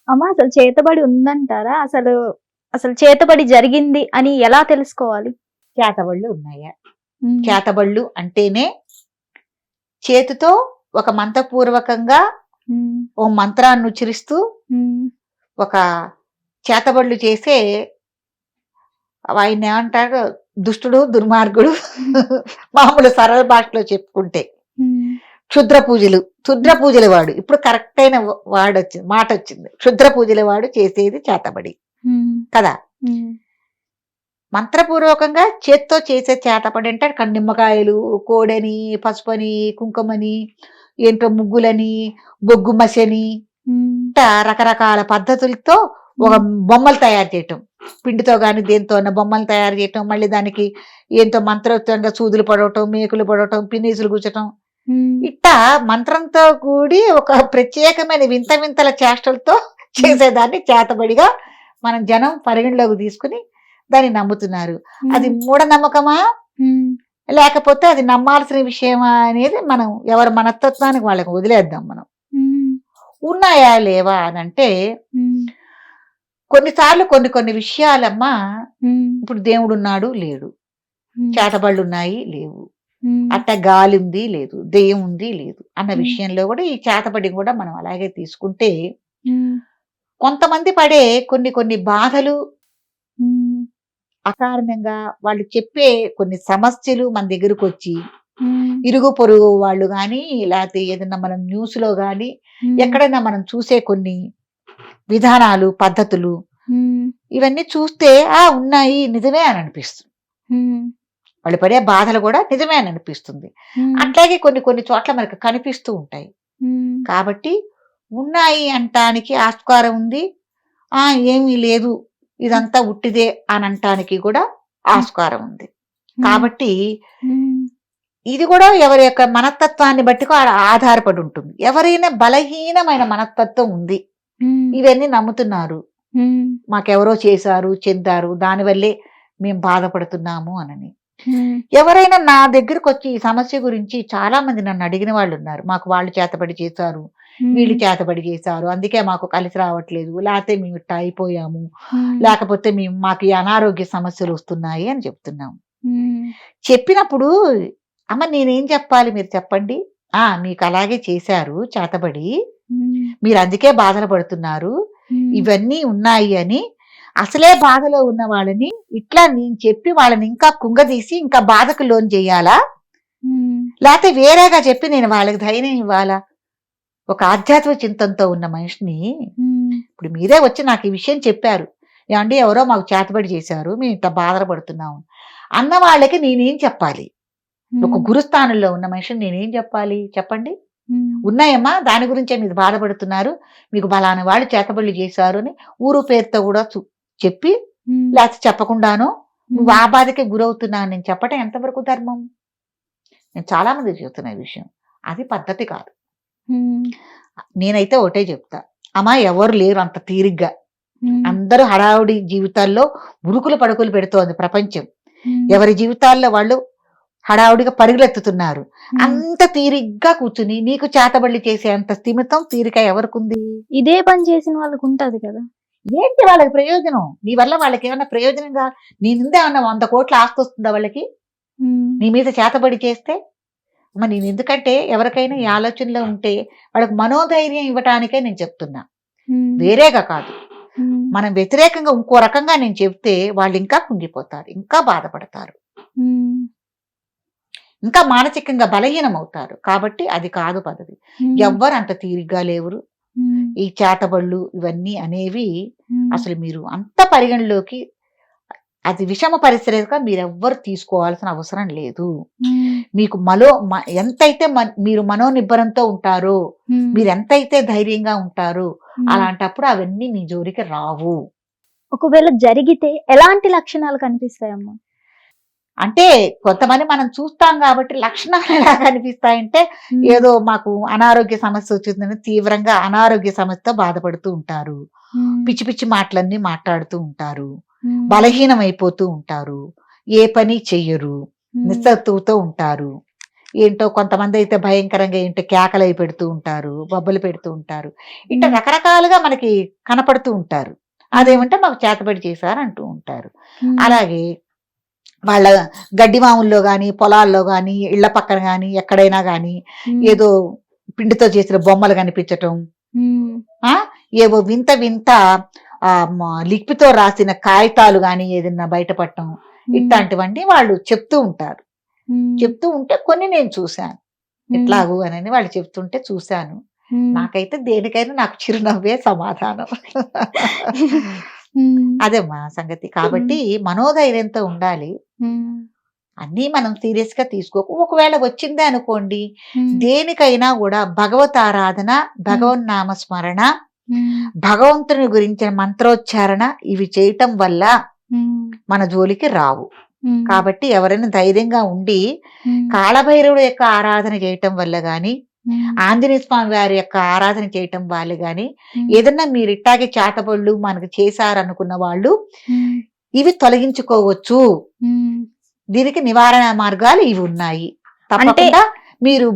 అమ్మ అసలు చేతబడి ఉందంటారా? అసలు, అసలు చేతబడి జరిగింది అని ఎలా తెలుసుకోవాలి? చేతబళ్ళు ఉన్నాయా? హ్మ్. చేతబళ్ళు అంటేనే చేతితో ఒక మంత్రపూర్వకంగా హ్మ్. ఓ మంత్రాన్ని ఉచ్చరిస్తూ హ్మ్. ఒక చేతబడులు చేసే ఆయన ఏమంటారు, దుష్టుడు, దుర్మార్గుడు మామూలు సరళ భాషలో చెప్పుకుంటే హ్మ్. క్షుద్ర పూజలు, క్షుద్ర పూజల వాడు ఇప్పుడు కరెక్ట్ అయిన వాడొచ్చింది, మాట వచ్చింది. క్షుద్ర పూజల వాడు చేసేది చేతబడి హ్మ్. కదా. హ్మ్. మంత్రపూర్వకంగా చేత్తో చేసే చేతబడి అంటే అక్కడ నిమ్మకాయలు, కోడని, పసుపని, కుంకుమని, ఏంటో ముగ్గులని, బొగ్గు మసని, హ్మ్. ఇట్లా రకరకాల పద్ధతులతో ఒక హ్మ్. బొమ్మలు తయారు చేయటం. పిండితో గాని దేనితో అన్న బొమ్మలు తయారు చేయటం, మళ్ళీ దానికి ఏంటో మంత్రోక్తంగా సూదులు పడవటం, మేకులు పడవటం, పిన్నీసులు గుచ్చటం. హ్మ్. ఇట్టా మంత్రంతో కూడి ఒక ప్రత్యేకమైన వింత వింతల చేష్టలతో హ్మ్. చేసేదాన్ని చేతబడిగా మనం జనం పరిగణలోకి తీసుకుని దాన్ని నమ్ముతున్నారు. అది హ్మ్. మూఢనమ్మకమా? హ్మ్. లేకపోతే అది నమ్మాల్సిన విషయమా అనేది మనం ఎవరి మనస్తత్వానికి వాళ్ళకి వదిలేద్దాం మనం. హ్మ్. ఉన్నాయా? లేవా? అనంటే హ్మ్. కొన్నిసార్లు కొన్ని కొన్ని విషయాలమ్మా, హ్మ్. ఇప్పుడు దేవుడున్నాడు, లేడు. హ్మ్. చేతబళ్ళున్నాయి, లేవు. హ్మ్. అట్ట గాలుంది, లేదు. దెయ్యం ఉంది, లేదు. అన్న హ్మ్. విషయంలో గూడా ఈ చేతబడి గూడా మనం అలాగే తీసుకుంటే, హ్మ్. కొంతమంది పడే కొన్ని కొన్ని బాధలు హ్మ్. అకారణంగా వాళ్ళు చెప్పే కొన్ని సమస్యలు మన దగ్గరకొచ్చి, హ్మ్. ఇరుగు పొరుగు వాళ్ళు గానీ, లేతే ఏదన్నా మనం న్యూస్‌లో గానీ, హ్మ్. ఎక్కడైనా మనం చూసే కొన్ని విధానాలు, పద్ధతులు హ్మ్. ఇవన్నీ చూస్తే ఉన్నాయి. నిజమే అని అనిపిస్తుంది. హ్మ్. వాళ్ళు పడే బాధలు గూడా నిజమే అని అనిపిస్తుంది. హ్మ్. అట్లాగే కొన్ని కొన్ని చోట్ల మనకు కనిపిస్తూ ఉంటాయి. హ్మ్. కాబట్టి ఉన్నాయి అంటానికి ఆస్కారం ఉంది. ఆ! ఏమీ లేదు, హ్మ్. ఇదంతా ఉట్టిదే అనంటానికి కూడా హ్మ్. ఆస్కారం ఉంది. హ్మ్. కాబట్టి హ్మ్. ఇది గూడా ఎవరి యొక్క మనస్తత్వాన్ని బట్టి ఆధారపడి ఉంటుంది. ఎవరైనా బలహీనమైన మనస్తత్వం ఉంది, హ్మ్. ఇవన్నీ నమ్ముతున్నారు, హ్మ్. మాకెవరో చేశారు, చెందారు, దానివల్లే మేము బాధపడుతున్నాము అనని. హ్మ్. ఎవరైనా నా దగ్గరకొచ్చి ఈ సమస్య గురించి చాలా మంది నన్ను అడిగిన వాళ్ళున్నారు. మాకు వాళ్ళు చేతబడి చేశారు, వీళ్ళు హ్మ్. చేతబడి చేశారు, అందుకే మాకు కలిసి రావట్లేదు, లేతే మేము ఇట్టా అయిపోయాము, హ్మ్. లేకపోతే మాకు ఈ అనారోగ్య సమస్యలొస్తున్నాయి అని చెప్తున్నాము. హ్మ్. చెప్పినప్పుడు అమ్మ నేనేం చెప్పాలి మీరు చెప్పండి? మీకలాగే చేశారు చేతబడి, హ్మ్. మీరందుకే బాధలు పడుతున్నారు, హ్మ్. ఇవన్నీ ఉన్నాయి అని అసలే బాధలో ఉన్న వాళ్ళని ఇట్లా నేను చెప్పి వాళ్ళని ఇంకా కుంగదీసి ఇంకా బాధకు లోను చేయాలా? హ్మ్. లేతే వేరేగా చెప్పి నేను వాళ్ళకి ధైర్యం ఇవ్వాలా? ఒక ఆధ్యాత్మిక చింతనతో ఉన్న మనిషిని హ్మ్. ఇప్పుడు మీరే వచ్చి నాకు ఈ విషయం చెప్పారు. ఏవండీ ఎవరో మాకు చేతబడి చేశారు, మేము ఇంత బాధలు పడుతున్నాము అన్న వాళ్ళకి నేనేం చెప్పాలి? ఒక హ్మ్. గురుస్థానంలో ఉన్న మనిషిని నేనేం చెప్పాలి చెప్పండి? హ్మ్. ఉన్నాయమ్మా, దాని గురించే మీరు బాధపడుతున్నారు, మీకు పలానా వాళ్ళు చేతబడులు చేశారు అని ఊరు పేరుతో కూడా చెప్పి, హ్మ్. లేకపోతే చెప్పకుండానో నువ్వు హ్మ్. ఆ బాధకే గురవుతున్నావు నేను చెప్పటం ఎంతవరకు ధర్మం? నేను చాలా మందికి చెప్తున్నా ఈ విషయం. అది పద్ధతి కాదు. హ్మ్. నేనైతే ఒకటే చెప్తా. అమ్మా ఎవరు లేరు అంత తీరిగ్గా. హ్మ్. అందరూ హడావుడి జీవితాల్లో ఉరుకులు పరుగులు పెడుతోంది ప్రపంచం. హ్మ్. ఎవరి జీవితాల్లో వాళ్ళు హడావుడిగా పరుగులెత్తుతున్నారు. హ్మ్. అంత తీరిగ్గా కూర్చొని నీకు చేతబడులు చేసే అంత స్థిమితం, తీరిక ఎవరికుంది? ఇదే పని చేసిన వాళ్ళకుంటది కదా! ఏంటి వాళ్ళకి ప్రయోజనం? నీ వల్ల వాళ్ళకేమన్నా ప్రయోజనంగా నీ నుండేమన్నా 100,00,00,000 ఆస్తొస్తుందా వాళ్ళకి? హ్మ్. నీ మీద చేతబడి చేస్తే? నేనెందుకంటే ఎవరికైనా ఈ ఆలోచనలో ఉంటే వాళ్ళకి మనోధైర్యం ఇవ్వటానికే నేను చెప్తున్నా. హ్మ్. వేరేగా కాదు. హ్మ్. మనం వ్యతిరేకంగా ఇంకో రకంగా నేను చెప్తే వాళ్ళింకా కుంగిపోతారు, ఇంకా బాధపడతారు, హ్మ్. ఇంకా మానసికంగా బలహీనమవుతారు. కాబట్టి అది కాదు పద్ధతి. హ్మ్. ఎవ్వరు అంత తీరిగ్గా లేవరు. హ్మ్. ఈ చేతబడులు ఇవన్నీ అనేవి హ్మ్. అసలు మీరు అంత పరిగణలోకి అది విషమ పరిస్థితిగా మీరెవ్వరు తీసుకోవాల్సిన అవసరం లేదు. హ్మ్. మీకు ఎంతైతే మీరు మనోనిబ్బరంతో ఉంటారో, హ్మ్. మీరెంతైతే ధైర్యంగా ఉంటారో, హ్మ్. అలాంటప్పుడు అవన్నీ మీ జోలికి రావు. ఒకవేళ జరిగితే ఎలాంటి లక్షణాలు కనిపిస్తాయమ్మా? అంటే కొంతమంది మనం చూస్తాం గాబట్టి లక్షణాలు ఎలా కనిపిస్తాయంటే, హ్మ్. ఏదో మాకు అనారోగ్య సమస్య వచ్చిందని తీవ్రంగా అనారోగ్య సమస్యతో బాధపడుతూ ఉంటారు. హ్మ్. పిచ్చి పిచ్చి మాటలన్నీ మాట్లాడుతూ ఉంటారు. హ్మ్. బలహీనమైపోతూ ఉంటారు. ఏ పని చెయ్యరు. హ్మ్. నిస్సత్తువతో ఉంటారు. ఏంటో కొంతమంది అయితే భయంకరంగా ఏంటో కేకలవి పెడుతూ ఉంటారు, బొబ్బలు పెడుతూ ఉంటారు. ఇట్లా హ్మ్. రకరకాలుగా మనకి కనపడుతూ ఉంటారు. అదేమంటే మాకు చేతబడి చేశారు అంటూ ఉంటారు. హ్మ్. అలాగే వాళ్ళ గడ్డి వాముల్లో గాని, పొలాల్లో గాని, ఇళ్ళ పక్కన గాని, ఎక్కడైనా గాని హ్మ్. ఏదో పిండితో చేసిన బొమ్మలు కనిపించటం. హ్మ్. ఆ! ఏవో వింత వింత లిపితో రాసిన కాగితాలు గాని ఏదన్నా బయటపడటం. హ్మ్. ఇట్లాంటివన్నీ వాళ్ళు చెప్తూ ఉంటారు. హ్మ్. చెప్తూ ఉంటే కొన్ని నేను చూశాను. హ్మ్. ఎట్లాగు అనని వాళ్ళు చెప్తుంటే చూశాను. హ్మ్. నాకైతే దేనికైనా నాకు చిరునవ్వే సమాధానం. హ్మ్. అదేమ్మా సంగతి. కాబట్టి మనోధైర్యంతో ఉండాలి. హ్మ్. అన్నీ మనం సీరియస్‌గా తీసుకోకు. ఒకవేళ వచ్చిందే అనుకోండి, హ్మ్. దేనికైనా గూడా భగవతారాధన, హ్మ్. భగవన్నామ స్మరణ, హ్మ్. భగవంతుని గురించిన మంత్రోచ్చారణ ఇవి చేయటం వల్ల హ్మ్. మన జోలికి రావు. హ్మ్. కాబట్టి ఎవరైనా ధైర్యంగా ఉండి హ్మ్. కాలభైరవుడి యొక్క ఆరాధన చేయటం వల్ల గాని, హ్మ్. ఆంజనేయ స్వామి వారి యొక్క ఆరాధన చేయటం వల్ల గాని, హ్మ్. ఏదన్నా మీరు ఇట్టాగే చేతబడులు మనకు చేశారనుకున్న వాళ్ళు హ్మ్. ఇవి తొలగించుకోవచ్చు. హ్మ్. దీనికి నివారణ మార్గాలు ఇవి ఉన్నాయి. అంటే తప్పకుండా మీరు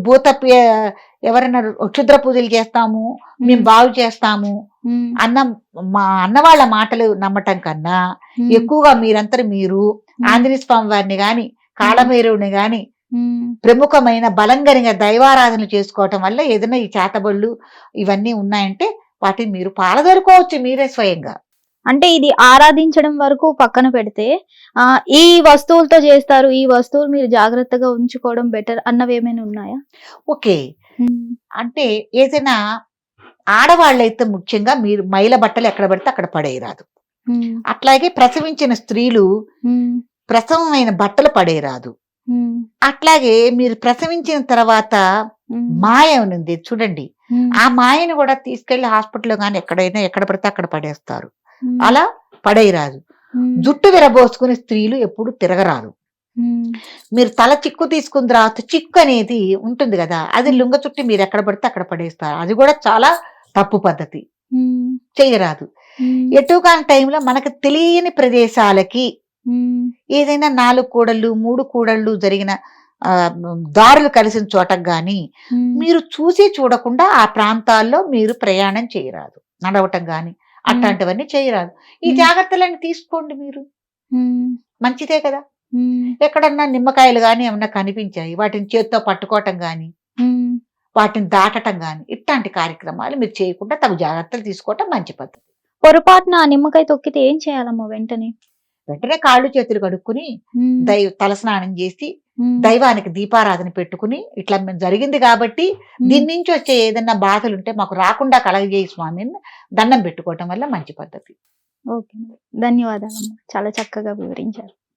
ఎవరైనా క్షుద్ర పూజలు చేస్తాము, మేము హ్మ్. బాగు చేస్తాము హ్మ్. అన్న అన్న వాళ్ళ మాటలు నమ్మటం కన్నా, హ్మ్. ఎక్కువగా మీరంతట మీరు హ్మ్. ఆంజనేయ స్వామి వారిని గాని, హ్మ్. కాలభైరవుడిని గాని, హ్మ్. ప్రముఖమైన బలం కలిగిన దైవారాధనలు చేసుకోవటం వల్ల ఏదైనా ఈ చేతబడులు ఇవన్నీ ఉన్నాయంటే వాటిని మీరు పారదోలుకోవచ్చు మీరే స్వయంగా. అంటే ఇది ఆరాధించడం వరకు పక్కన పెడితే ఈ వస్తువులతో చేస్తారు. ఈ వస్తువులు మీరు జాగ్రత్తగా ఉంచుకోవడం బెటర్ అన్నవేమైనా ఉన్నాయా? ఓకే. హ్మ్. అంటే ఏదైనా ఆడవాళ్ళైతే ముఖ్యంగా మీరు మైల బట్టలు ఎక్కడ పడితే అక్కడ పడేయరాదు. హ్మ్. అట్లాగే ప్రసవించిన స్త్రీలు హ్మ్. ప్రసవమైన బట్టలు పడేయరాదు. హ్మ్. అట్లాగే మీరు ప్రసవించిన తర్వాత హ్మ్. మాయ ఉంది చూడండి. హ్మ్. ఆ మాయను కూడా తీసుకెళ్ళి హాస్పిటల్‌లో గాని ఎక్కడైనా ఎక్కడ పడితే అక్కడ పడేస్తారు. హ్మ్. అలా పడేయరాదు. హ్మ్. జుట్టు విరబోసుకుని స్త్రీలు ఎప్పుడు తిరగరాదు. హ్మ్. మీరు తల చిక్కు తీసుకున్న తర్వాత చిక్కు అనేది ఉంటుంది గదా! అది హ్మ్. లుంగ చుట్టి మీరెక్కడ పడితే అక్కడ పడేస్తారు. అది గూడా చాలా తప్పు పద్ధతి. హ్మ్. చెయ్యరాదు. హ్మ్. ఎటు కాని టైంలో మనకు తెలియని ప్రదేశాలకి హ్మ్. ఏదైనా 4 కూడళ్ళు, 3 కూడళ్ళు జరిగిన దారులు కలిసిన చోటకి గాని, హ్మ్. మీరు చూసి చూడకుండా ఆ ప్రాంతాల్లో మీరు ప్రయాణం చేయరాదు. నడవటం గాని, హ్మ్. అట్లాంటివన్నీ చేయరాదు. ఈ హ్మ్. జాగ్రత్తలన్నీ తీసుకోండి మీరు. హ్మ్. మంచిదే కదా! హ్మ్. ఎక్కడన్నా నిమ్మకాయలు గాని ఏమన్నా కనిపించాయి. వాటిని చేత్తో పట్టుకోవటం గాని, హ్మ్. వాటిని దాటటం గాని, ఇట్లాంటి కార్యక్రమాలు మీరు చేయకుండా తగు జాగ్రత్తలు తీసుకోవటం మంచి పద్ధతి. పొరపాటున ఆ నిమ్మకాయ తొక్కితే ఏం చేయాలమ్మా వెంటనే? వెంటనే కాళ్ళు చేతులు కడుక్కొని హ్మ్. తలస్నానం చేసి హ్మ్. దైవానికి దీపారాధన పెట్టుకుని ఇట్లా జరిగింది కాబట్టి హ్మ్. దీని నుంచి వచ్చే ఏదన్నా బాధలుంటే మాకు రాకుండా కలగజేయి స్వామి అని దండం పెట్టుకోవటం వల్ల మంచి పద్ధతి. ఓకే. ధన్యవాదాలమ్మా. చాలా చక్కగా వివరించారు.